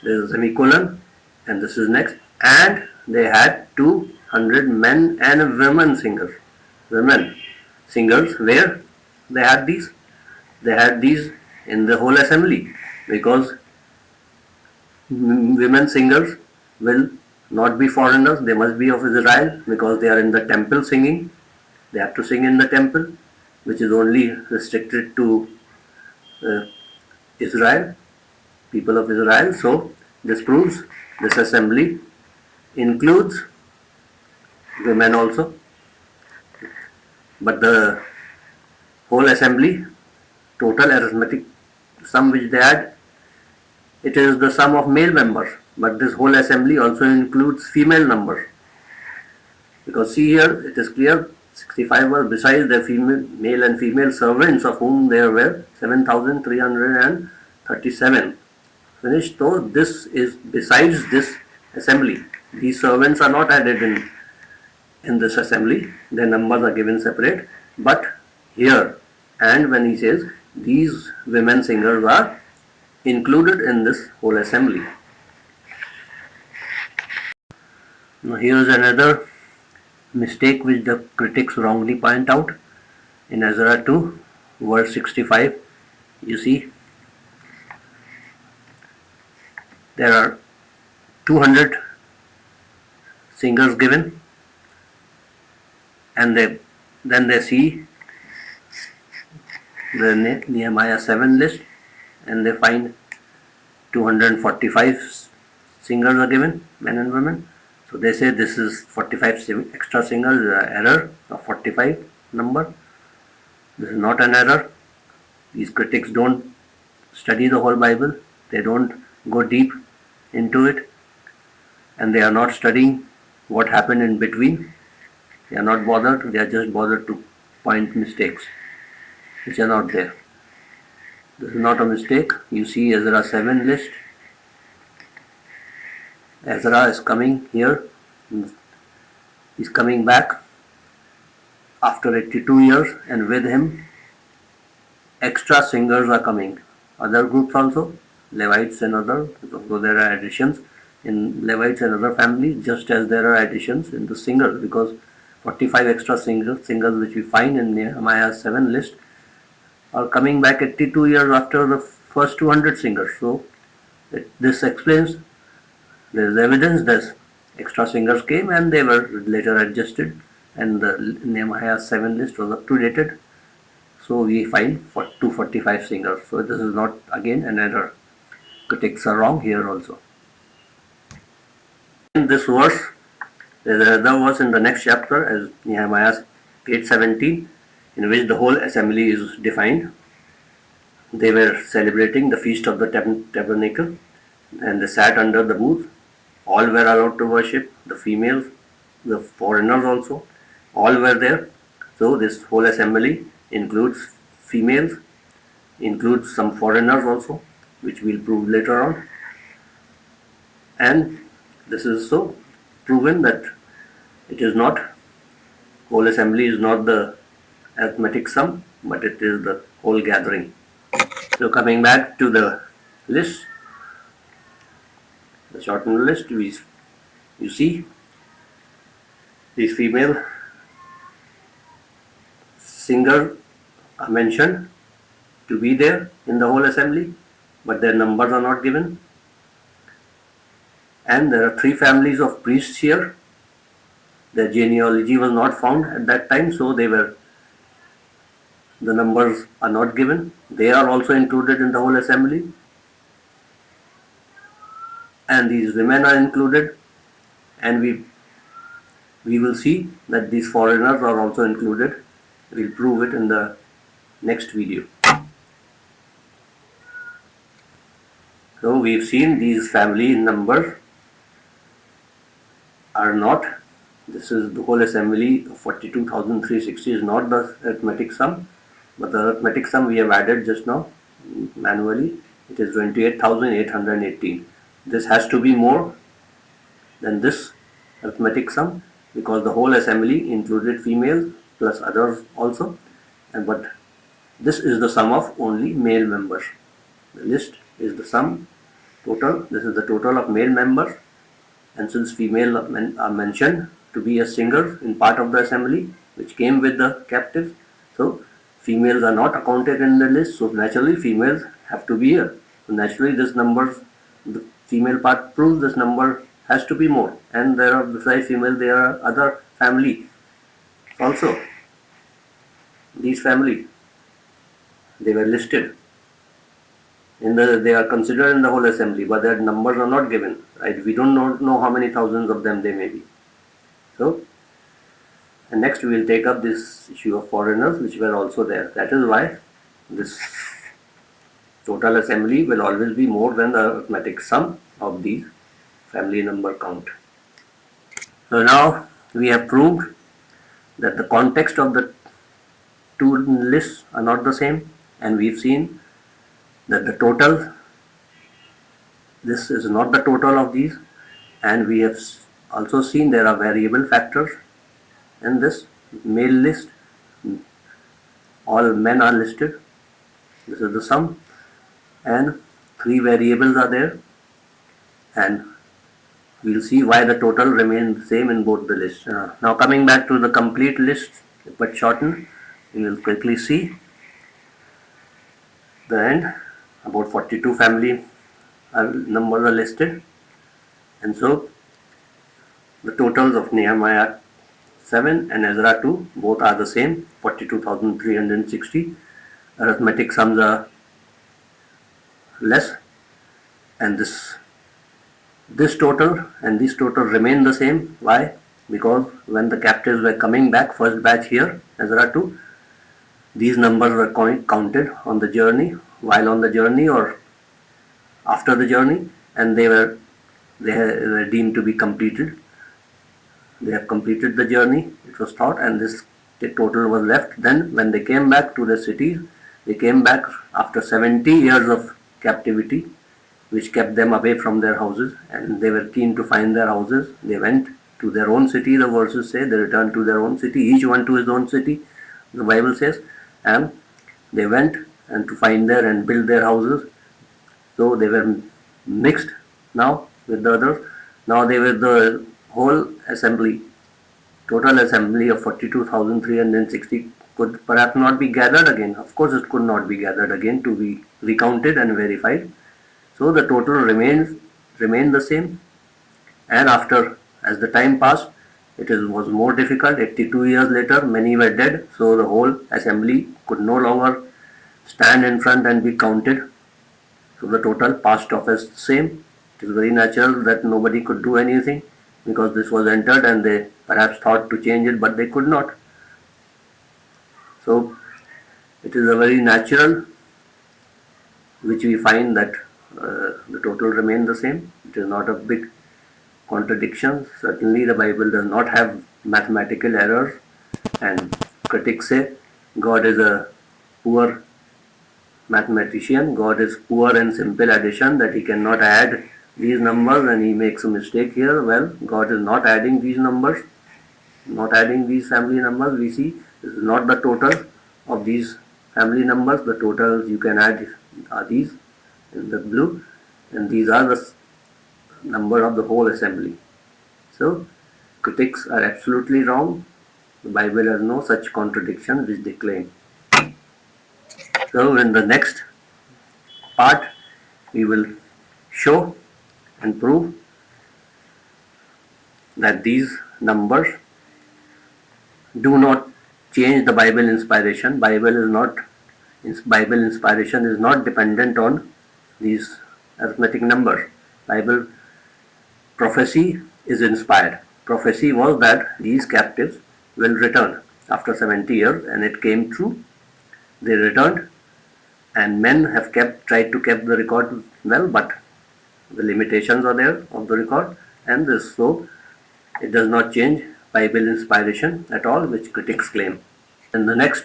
There is a semicolon, and this is next. And they had 200 men and women singers. Women singers, where they had these? They had these in the whole assembly, because women singers will not be foreigners, they must be of Israel, because they are in the temple singing. They have to sing in the temple, which is only restricted to uh, Israel, people of Israel. So this proves this assembly includes women also, but the whole assembly total arithmetic sum which they had, it is the sum of male members, but this whole assembly also includes female numbers, because see here it is clear 65 were besides their female, male and female servants, of whom there were 7,337 finished. So this is besides this assembly. These servants are not added in this assembly, their numbers are given separate, but here, and when he says these women singers are included in this whole assembly. Now here is another mistake which the critics wrongly point out. In Ezra 2 verse 65, you see there are 200 singers given, and then they see the Nehemiah 7 list, and they find 245 singers are given, men and women. So they say this is 45 extra singers, error of 45 number. This is not an error. These critics don't study the whole Bible, they don't go deep into it, and they are not studying what happened in between. They are not bothered, they are just bothered to point mistakes which are not there. This is not a mistake. You see Ezra 7 list. Ezra is coming here. He's coming back after 82 years, and with him extra singers are coming. Other groups also, Levites and other, so there are additions in Levites and other families, just as there are additions in the singers, because 45 extra singers which we find in Nehemiah 7 list are coming back 82 years after the first 200 singers. So this explains, there is evidence that extra singers came and they were later adjusted, and the Nehemiah 7 list was updated. So we find 245 singers. So this is not again an error. Critics are wrong here also. In this verse, there is another verse in the next chapter as Nehemiah 8:17, in which the whole assembly is defined. They were celebrating the feast of the tabernacle, and they sat under the booth. All were allowed to worship, the females, the foreigners also, all were there. So this whole assembly includes females, includes some foreigners also, which we'll prove later on. And this is so proven that it is not, whole assembly is not the arithmetic sum, but it is the whole gathering. So coming back to the list, the shortened list, you see these female singers are mentioned to be there in the whole assembly, but their numbers are not given. And there are 3 families of priests here. Their genealogy was not found at that time, so the numbers are not given. They are also included in the whole assembly, and these women are included, and we will see that these foreigners are also included. We'll prove it in the next video. So we've seen these family numbers are not, this is the whole assembly of 42,360 is not the arithmetic sum, but the arithmetic sum we have added just now manually. It is 28,818. This has to be more than this arithmetic sum, because the whole assembly included females plus others also, but this is the sum of only male members. The list is the sum total. This is the total of male members, and since female are mentioned to be as singers in part of the assembly which came with the captives, so females are not accounted in the list, so naturally females have to be here. So naturally this number, the female part proves this number has to be more, and there are besides female there are other family also. These family, they were listed in the, they are considered in the whole assembly, but their numbers are not given, right? We don't know how many thousands of them they may be. So, and next we will take up this issue of foreigners which were also there. That is why this total assembly will always be more than the arithmetic sum of the family number count. So now we have proved that the context of the two lists are not the same, and we've seen that the total, this is not the total of these, and we have also seen there are variable factors in this male list. All men are listed. This is the sum, and three variables are there, and we'll see why the total remains the same in both the lists. Now coming back to the complete list but shortened, we will quickly see the end. About 42 family numbers are listed, and so the totals of Nehemiah 7 and Ezra 2 both are the same, 42,360. Arithmetic sums are less, and this total and this total remain the same. Why? Because when the captives were coming back, first batch here, Ezra 2, these numbers were counted on the journey, while on the journey or after the journey, and they were deemed to be completed. They have completed the journey, it was thought, and this total was left. Then when they came back to the cities, they came back after 70 years of captivity, which kept them away from their houses, and they were keen to find their houses. They went to their own city, the verses say, they returned to their own city, each one to his own city, the Bible says, and they went and to find there and build their houses. So they were mixed now with the others. Now they were the whole assembly, total assembly of 42,360 could perhaps not be gathered again. Of course it could not be gathered again to be recounted and verified. So the total remained the same, and after, as the time passed, was more difficult. 82 years later, many were dead, so the whole assembly could no longer stand in front and be counted. So the total passed off as the same. It is very natural that nobody could do anything because this was entered and they perhaps thought to change it, but they could not. So it is a very natural which we find that the total remained the same. It is not a big contradiction. Certainly the Bible does not have mathematical errors, and critics say God is a poor mathematician. God is poor in simple addition, that he cannot add these numbers and he makes a mistake here. Well, God is not adding these numbers, not adding these family numbers. We see this is not the total of these family numbers. The totals you can add are these in the blue, and these are the number of the whole assembly. So critics are absolutely wrong. The Bible has no such contradiction which they claim. So in the next part we will show and prove that these numbers do not change the Bible inspiration. Bible inspiration is not dependent on these arithmetic numbers. Bible prophecy is inspired. Prophecy was that these captives will return after 70 years, and it came true. They returned, and men have tried to keep the record well, but the limitations are there of the record, and this, so it does not change Bible inspiration at all, which critics claim. In the next